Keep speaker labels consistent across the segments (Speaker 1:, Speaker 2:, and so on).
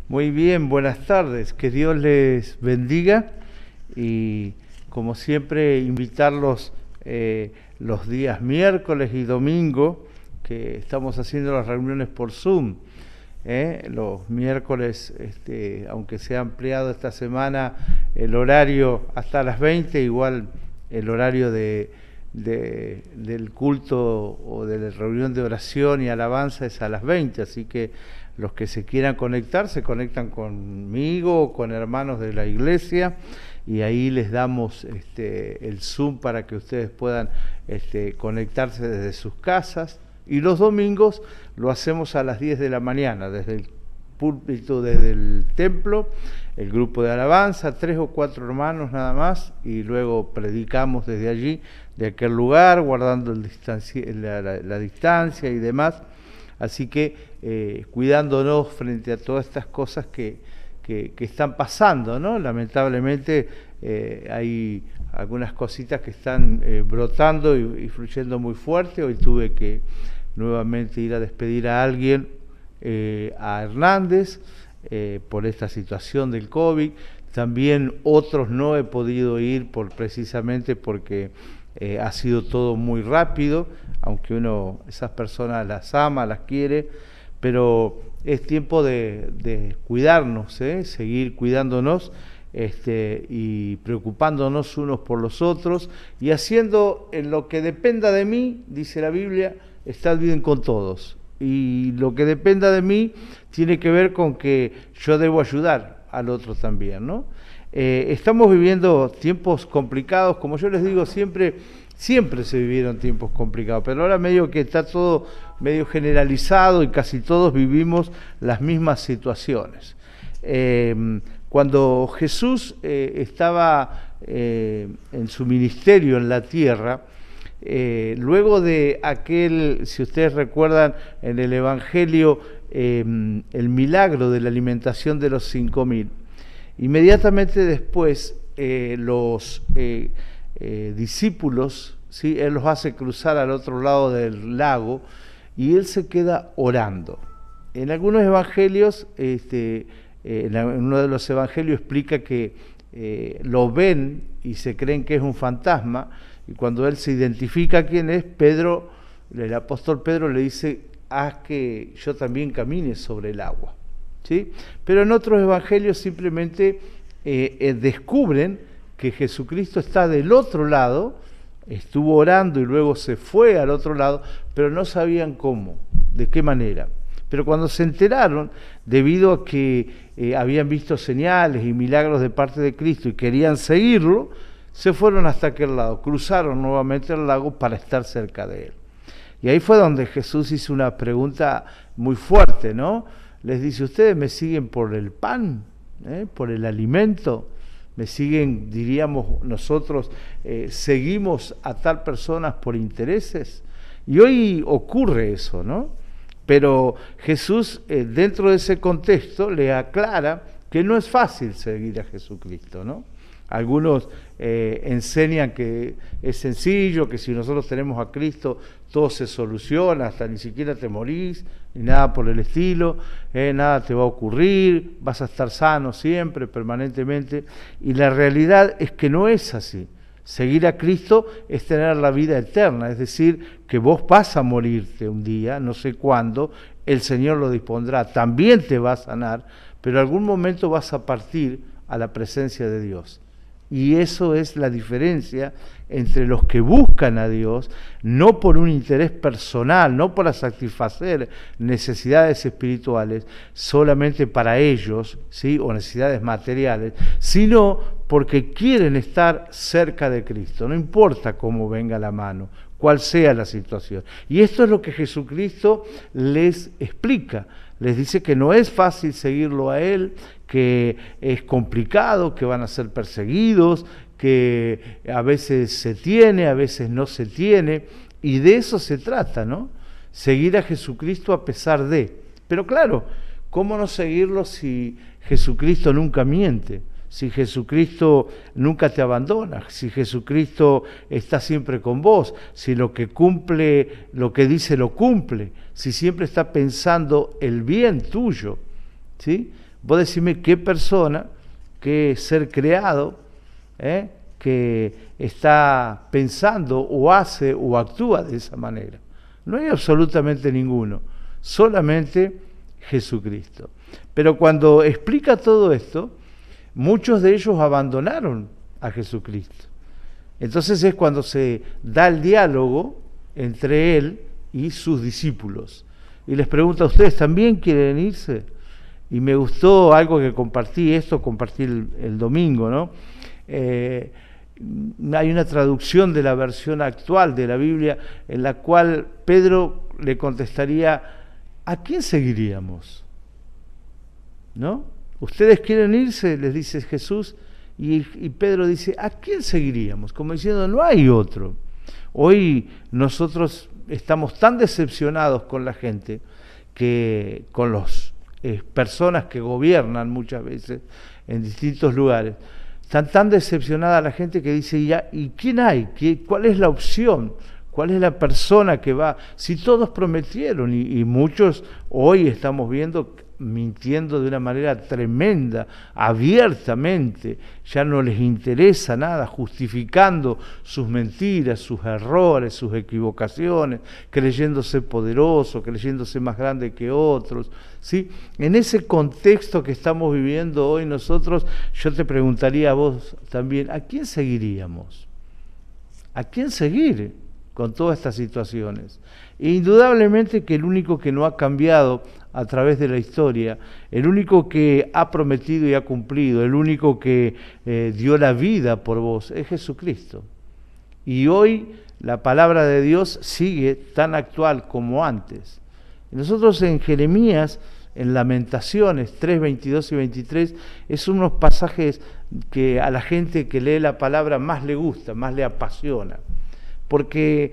Speaker 1: Muy bien, buenas tardes. Que Dios les bendiga y como siempre invitarlos los días miércoles y domingo que estamos haciendo las reuniones por Zoom. Los miércoles, aunque se ha ampliado esta semana el horario hasta las 20, igual el horario del culto o de la reunión de oración y alabanza es a las 20, así que los que se quieran conectar se conectan conmigo o con hermanos de la iglesia y ahí les damos el Zoom para que ustedes puedan conectarse desde sus casas. Y los domingos lo hacemos a las 10 de la mañana, desde el púlpito, desde el templo, el grupo de alabanza, 3 o 4 hermanos nada más, y luego predicamos desde allí, de aquel lugar, guardando la distancia y demás. Así que cuidándonos frente a todas estas cosas que están pasando, ¿no? Lamentablemente hay algunas cositas que están brotando y fluyendo muy fuerte. Hoy tuve que nuevamente ir a despedir a alguien, a Hernández, por esta situación del COVID. También otros no he podido ir precisamente porque ha sido todo muy rápido, aunque uno esas personas las ama, las quiere, pero es tiempo de cuidarnos, seguir cuidándonos y preocupándonos unos por los otros y haciendo en lo que dependa de mí, dice la Biblia, estad bien con todos. Y lo que dependa de mí tiene que ver con que yo debo ayudar al otro también, ¿no? Estamos viviendo tiempos complicados, como yo les digo, siempre se vivieron tiempos complicados, pero ahora medio que está todo medio generalizado y casi todos vivimos las mismas situaciones. Cuando Jesús estaba en su ministerio en la tierra, luego de aquel, si ustedes recuerdan en el Evangelio, el milagro de la alimentación de los 5.000, inmediatamente después los discípulos, ¿sí? Él los hace cruzar al otro lado del lago y él se queda orando. En algunos evangelios, en uno de los evangelios explica que lo ven y se creen que es un fantasma, y cuando él se identifica quién es, Pedro, el apóstol Pedro le dice: haz que yo también camine sobre el agua, ¿sí? Pero en otros evangelios simplemente descubren que Jesucristo está del otro lado, estuvo orando y luego se fue al otro lado, pero no sabían cómo, de qué manera. Pero cuando se enteraron, debido a que habían visto señales y milagros de parte de Cristo y querían seguirlo, se fueron hasta aquel lado, cruzaron nuevamente el lago para estar cerca de él. Y ahí fue donde Jesús hizo una pregunta muy fuerte, ¿no? Les dice: ¿ustedes me siguen por el pan, por el alimento? ¿Me siguen, diríamos nosotros, seguimos a tal personas por intereses? Y hoy ocurre eso, ¿no? Pero Jesús, dentro de ese contexto, le aclara que no es fácil seguir a Jesucristo, ¿no? Algunos enseñan que es sencillo, que si nosotros tenemos a Cristo todo se soluciona, hasta ni siquiera te morís, ni nada por el estilo, nada te va a ocurrir, vas a estar sano siempre, permanentemente, y la realidad es que no es así. Seguir a Cristo es tener la vida eterna, es decir, que vos vas a morirte un día, no sé cuándo, el Señor lo dispondrá, también te va a sanar, pero en algún momento vas a partir a la presencia de Dios. Y eso es la diferencia entre los que buscan a Dios, no por un interés personal, no para satisfacer necesidades espirituales solamente para ellos, ¿sí? O necesidades materiales, sino porque quieren estar cerca de Cristo, no importa cómo venga la mano, cuál sea la situación. Y esto es lo que Jesucristo les explica. Les dice que no es fácil seguirlo a Él, que es complicado, que van a ser perseguidos, que a veces se tiene, a veces no se tiene, y de eso se trata, ¿no? Seguir a Jesucristo a pesar de. Pero claro, ¿cómo no seguirlo si Jesucristo nunca miente? Si Jesucristo nunca te abandona, si Jesucristo está siempre con vos, si lo que cumple, lo que dice lo cumple, si siempre está pensando el bien tuyo. ¿sí? Vos decime qué persona, qué ser creado, que está pensando o hace o actúa de esa manera. No hay absolutamente ninguno, solamente Jesucristo. Pero cuando explica todo esto, muchos de ellos abandonaron a Jesucristo. Entonces es cuando se da el diálogo entre él y sus discípulos. Y les pregunta, ¿ustedes también quieren irse? Y me gustó algo que compartí el domingo, ¿no? Hay una traducción de la versión actual de la Biblia en la cual Pedro le contestaría, ¿a quién seguiríamos? ¿No? ¿Ustedes quieren irse?, les dice Jesús, y Pedro dice, ¿a quién seguiríamos? Como diciendo, no hay otro. Hoy nosotros estamos tan decepcionados con la gente, que con las personas que gobiernan muchas veces en distintos lugares, están tan decepcionada la gente que dice, ¿y quién hay? ¿Cuál es la opción? ¿Cuál es la persona que va? Si todos prometieron, y muchos hoy estamos viendo mintiendo de una manera tremenda, abiertamente, ya no les interesa nada, justificando sus mentiras, sus errores, sus equivocaciones, creyéndose poderoso, creyéndose más grande que otros, ¿sí? En ese contexto que estamos viviendo hoy nosotros, yo te preguntaría a vos también, ¿a quién seguiríamos? ¿A quién seguir con todas estas situaciones? E indudablemente que el único que no ha cambiado a través de la historia, el único que ha prometido y ha cumplido, el único que dio la vida por vos, es Jesucristo. Y hoy la palabra de Dios sigue tan actual como antes. Nosotros en Jeremías, en Lamentaciones 3, 22 y 23, es unos pasajes que a la gente que lee la palabra más le gusta, más le apasiona. Porque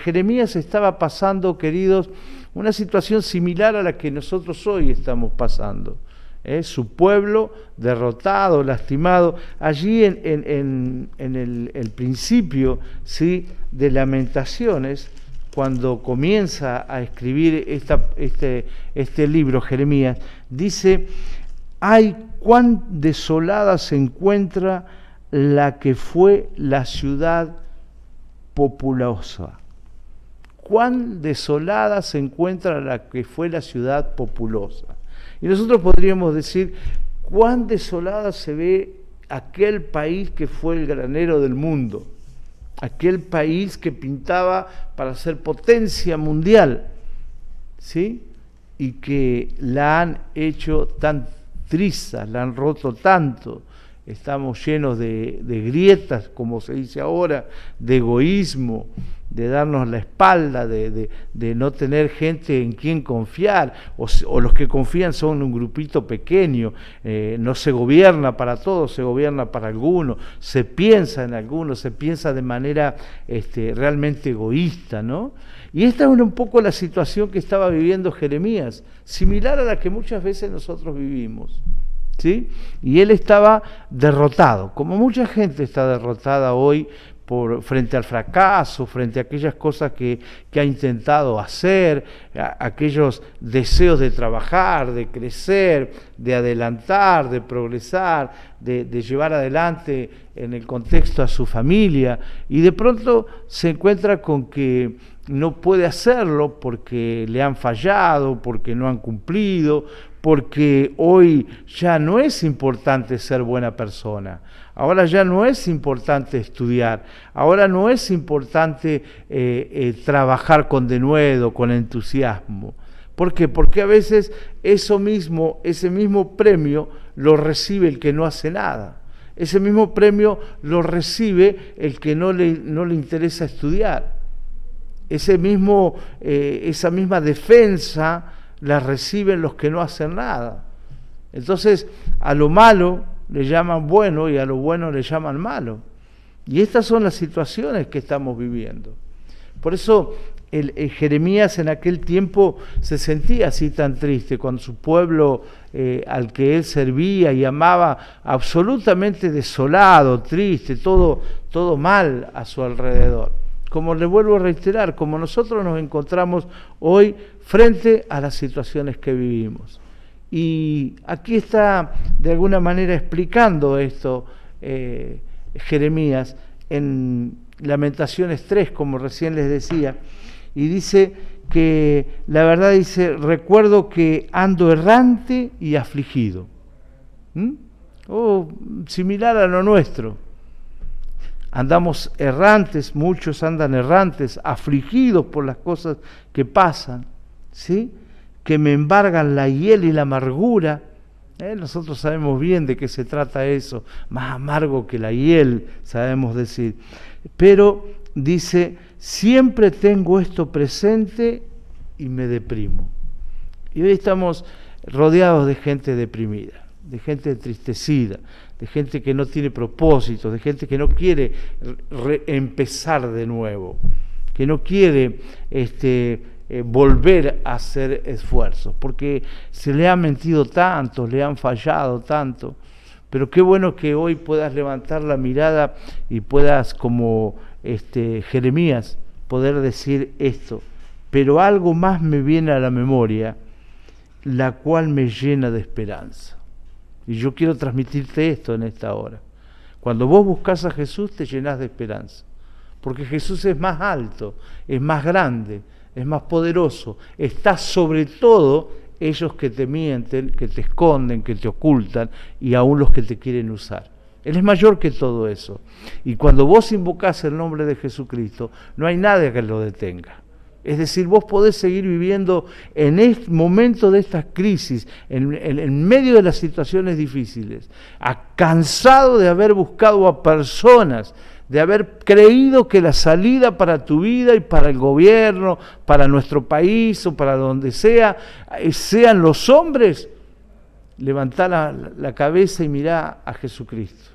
Speaker 1: Jeremías estaba pasando, queridos, una situación similar a la que nosotros hoy estamos pasando. Su pueblo derrotado, lastimado. Allí en el principio, ¿sí?, de Lamentaciones, cuando comienza a escribir este libro, Jeremías, dice, ¡ay, cuán desolada se encuentra la que fue la ciudad populosa! Cuán desolada se encuentra la que fue la ciudad populosa. Y nosotros podríamos decir, cuán desolada se ve aquel país que fue el granero del mundo, aquel país que pintaba para ser potencia mundial, ¿sí?, y que la han hecho tan trizas, la han roto tanto. Estamos llenos de grietas, como se dice ahora, de egoísmo, de darnos la espalda, de no tener gente en quien confiar, o los que confían son un grupito pequeño, no se gobierna para todos, se gobierna para algunos, se piensa en algunos, se piensa de manera realmente egoísta, ¿no? Y esta era un poco la situación que estaba viviendo Jeremías, similar a la que muchas veces nosotros vivimos, ¿sí? Y él estaba derrotado, como mucha gente está derrotada hoy frente al fracaso, frente a aquellas cosas que ha intentado hacer, aquellos deseos de trabajar, de crecer, de adelantar, de progresar, de llevar adelante en el contexto a su familia, y de pronto se encuentra con que no puede hacerlo porque le han fallado, porque no han cumplido, porque hoy ya no es importante ser buena persona, ahora ya no es importante estudiar, ahora no es importante trabajar con denuedo, con entusiasmo. ¿Por qué? Porque a veces ese mismo premio lo recibe el que no hace nada. Ese mismo premio lo recibe el que no le interesa estudiar. Esa misma defensa la reciben los que no hacen nada. Entonces, a lo malo le llaman bueno y a lo bueno le llaman malo. Y estas son las situaciones que estamos viviendo. Por eso Jeremías en aquel tiempo se sentía así tan triste, cuando su pueblo al que él servía y amaba, absolutamente desolado, triste, todo mal a su alrededor. Como le vuelvo a reiterar, como nosotros nos encontramos hoy frente a las situaciones que vivimos. Y aquí está de alguna manera explicando esto Jeremías en Lamentaciones 3, como recién les decía, y dice que la verdad dice, recuerdo que ando errante y afligido. Similar a lo nuestro. Andamos errantes, muchos andan errantes, afligidos por las cosas que pasan, ¿sí? Que me embargan la hiel y la amargura. Nosotros sabemos bien de qué se trata eso, más amargo que la hiel, sabemos decir. Pero dice, siempre tengo esto presente y me deprimo. Y hoy estamos rodeados de gente deprimida, de gente entristecida, de gente que no tiene propósito, de gente que no quiere empezar de nuevo, que no quiere volver a hacer esfuerzos, porque se le ha mentido tanto, le han fallado tanto. Pero qué bueno que hoy puedas levantar la mirada y puedas, como Jeremías, poder decir esto. Pero algo más me viene a la memoria, la cual me llena de esperanza. Y yo quiero transmitirte esto en esta hora. Cuando vos buscas a Jesús, te llenás de esperanza. Porque Jesús es más alto, es más grande, es más poderoso. Está sobre todo ellos que te mienten, que te esconden, que te ocultan, y aún los que te quieren usar. Él es mayor que todo eso. Y cuando vos invocás el nombre de Jesucristo, no hay nadie que lo detenga. Es decir, vos podés seguir viviendo en este momento de estas crisis, en medio de las situaciones difíciles, cansado de haber buscado a personas, de haber creído que la salida para tu vida y para el gobierno, para nuestro país o para donde sea, sean los hombres. Levantá la cabeza y mirá a Jesucristo.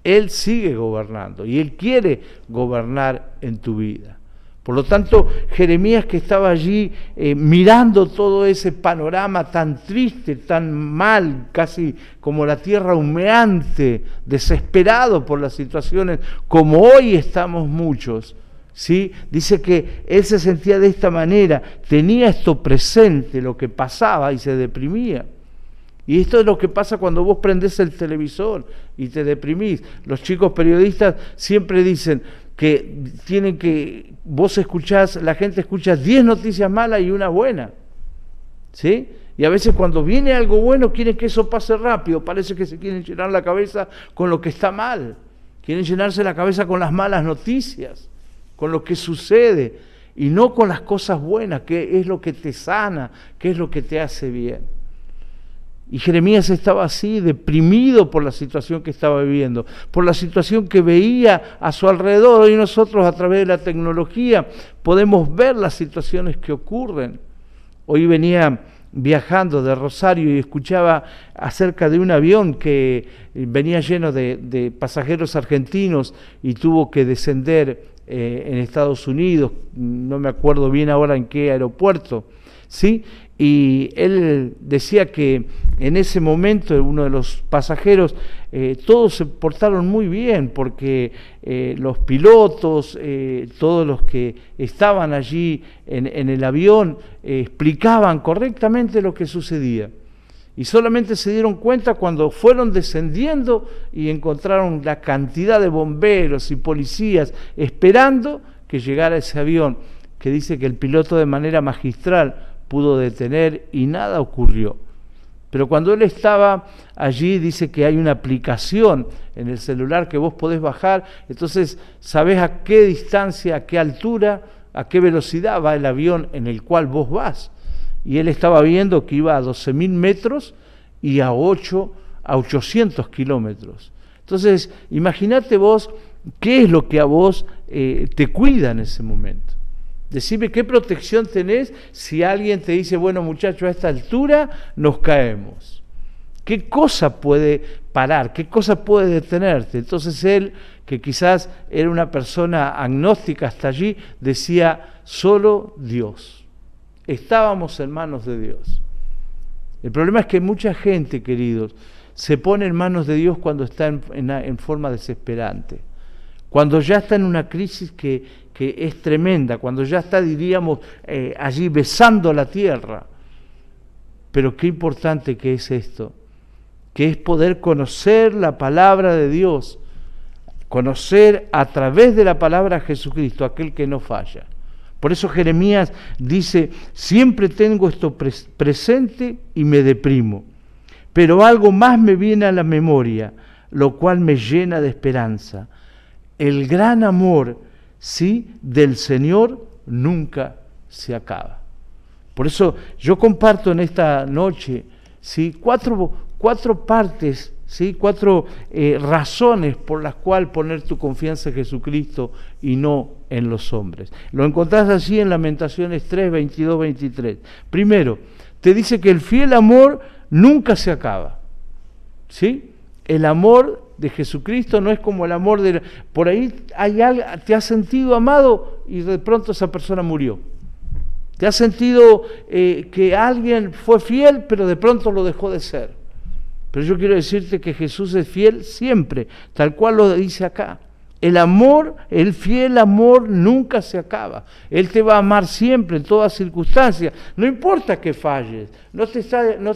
Speaker 1: Él sigue gobernando y Él quiere gobernar en tu vida. Por lo tanto, Jeremías, que estaba allí mirando todo ese panorama tan triste, tan mal, casi como la tierra humeante, desesperado por las situaciones, como hoy estamos muchos, ¿sí? Dice que él se sentía de esta manera, tenía esto presente, lo que pasaba, y se deprimía. Y esto es lo que pasa cuando vos prendés el televisor y te deprimís. Los chicos periodistas siempre dicen que vos escuchás, la gente escucha 10 noticias malas y una buena, ¿sí? Y a veces cuando viene algo bueno quieren que eso pase rápido, parece que se quieren llenar la cabeza con lo que está mal, quieren llenarse la cabeza con las malas noticias, con lo que sucede, y no con las cosas buenas, que es lo que te sana, que es lo que te hace bien. Y Jeremías estaba así, deprimido por la situación que estaba viviendo, por la situación que veía a su alrededor. Hoy nosotros, a través de la tecnología, podemos ver las situaciones que ocurren. Hoy venía viajando de Rosario y escuchaba acerca de un avión que venía lleno de pasajeros argentinos y tuvo que descender en Estados Unidos, no me acuerdo bien ahora en qué aeropuerto, ¿sí? Y él decía que en ese momento uno de los pasajeros, todos se portaron muy bien, porque los pilotos, todos los que estaban allí en el avión, explicaban correctamente lo que sucedía. Y solamente se dieron cuenta cuando fueron descendiendo y encontraron la cantidad de bomberos y policías esperando que llegara ese avión, que dice que el piloto de manera magistral pudo detener y nada ocurrió. Pero cuando él estaba allí, dice que hay una aplicación en el celular que vos podés bajar, entonces sabés a qué distancia, a qué altura, a qué velocidad va el avión en el cual vos vas. Y él estaba viendo que iba a 12.000 metros y a 800 kilómetros. Entonces, imagínate vos qué es lo que a vos te cuida en ese momento. Decime qué protección tenés si alguien te dice, bueno, muchacho, a esta altura nos caemos. ¿Qué cosa puede parar? ¿Qué cosa puede detenerte? Entonces él, que quizás era una persona agnóstica hasta allí, decía, solo Dios. Estábamos en manos de Dios. El problema es que mucha gente, queridos, se pone en manos de Dios cuando está en forma desesperante. Cuando ya está en una crisis que es tremenda, cuando ya está, diríamos, allí besando la tierra. Pero qué importante que es esto, que es poder conocer la palabra de Dios, conocer a través de la palabra a Jesucristo, aquel que no falla. Por eso Jeremías dice, siempre tengo esto presente y me deprimo, pero algo más me viene a la memoria, lo cual me llena de esperanza. El gran amor, sí, del Señor nunca se acaba. Por eso yo comparto en esta noche, ¿sí?, cuatro partes, ¿sí?, cuatro razones por las cuales poner tu confianza en Jesucristo y no en los hombres. Lo encontrás allí en Lamentaciones 3, 22, 23. Primero, te dice que el fiel amor nunca se acaba, ¿sí? El amor de Jesucristo no es como el amor de... Por ahí hay algo, te has sentido amado y de pronto esa persona murió. Te has sentido que alguien fue fiel, pero de pronto lo dejó de ser. Pero yo quiero decirte que Jesús es fiel siempre, tal cual lo dice acá. El amor, el fiel amor nunca se acaba. Él te va a amar siempre, en todas circunstancias. No importa que falles. No te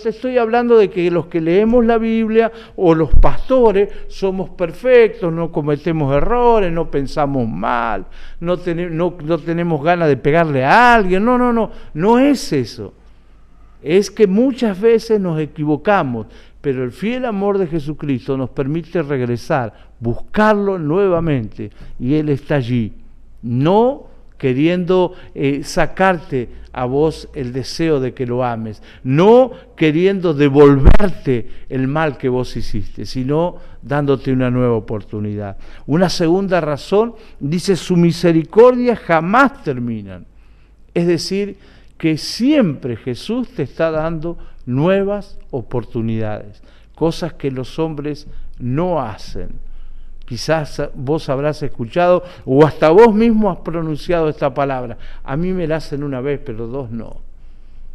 Speaker 1: estoy hablando de que los que leemos la Biblia o los pastores somos perfectos, no cometemos errores, no pensamos mal, no tenemos ganas de pegarle a alguien. No es eso. Es que muchas veces nos equivocamos, pero el fiel amor de Jesucristo nos permite regresar, buscarlo nuevamente, y Él está allí, no queriendo sacarte a vos el deseo de que lo ames, no queriendo devolverte el mal que vos hiciste, sino dándote una nueva oportunidad. Una segunda razón, dice, su misericordia jamás terminan, es decir, que siempre Jesús te está dando nuevas oportunidades, cosas que los hombres no hacen. Quizás vos habrás escuchado o hasta vos mismo has pronunciado esta palabra. A mí me la hacen una vez, pero dos no.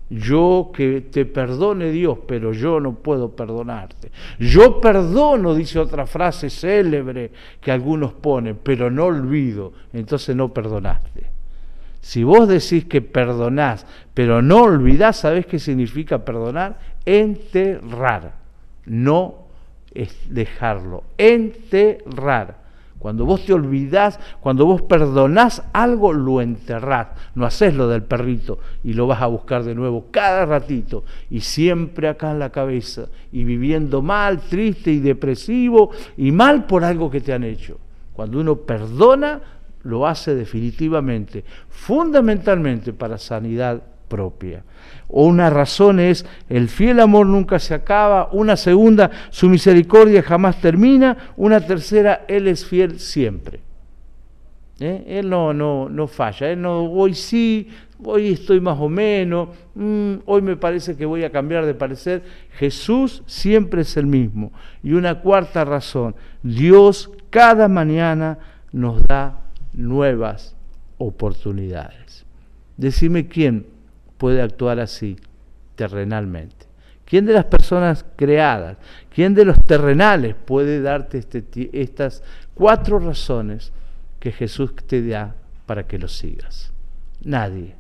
Speaker 1: Yo que te perdone Dios, pero yo no puedo perdonarte. Yo perdono, dice otra frase célebre que algunos ponen, pero no olvido, entonces no perdonaste. Si vos decís que perdonás, pero no olvidás, ¿sabés qué significa perdonar? Enterrar, no es dejarlo, enterrar. Cuando vos te olvidás, cuando vos perdonás algo, lo enterrás. No hacés lo del perrito y lo vas a buscar de nuevo cada ratito y siempre acá en la cabeza y viviendo mal, triste y depresivo y mal por algo que te han hecho. Cuando uno perdona, lo hace definitivamente, fundamentalmente para sanidad propia. Una razón es, el fiel amor nunca se acaba. Una segunda, su misericordia jamás termina. Una tercera, Él es fiel siempre. Él no falla. Él no, hoy sí, hoy estoy más o menos, hoy me parece que voy a cambiar de parecer. Jesús siempre es el mismo. Y una cuarta razón, Dios cada mañana nos da nuevas oportunidades. Decime quién puede actuar así terrenalmente. ¿Quién de las personas creadas, quién de los terrenales puede darte estas cuatro razones que Jesús te da para que lo sigas? Nadie.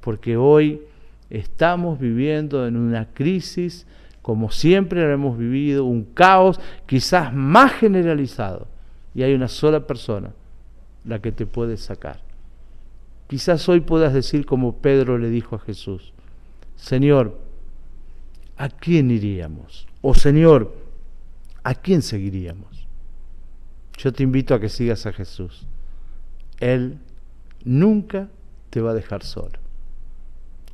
Speaker 1: Porque hoy estamos viviendo en una crisis como siempre lo hemos vivido, un caos quizás más generalizado, y hay una sola persona la que te puede sacar. Quizás hoy puedas decir como Pedro le dijo a Jesús: Señor, ¿a quién iríamos? O Señor, ¿a quién seguiríamos? Yo te invito a que sigas a Jesús. Él nunca te va a dejar solo.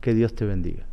Speaker 1: Que Dios te bendiga.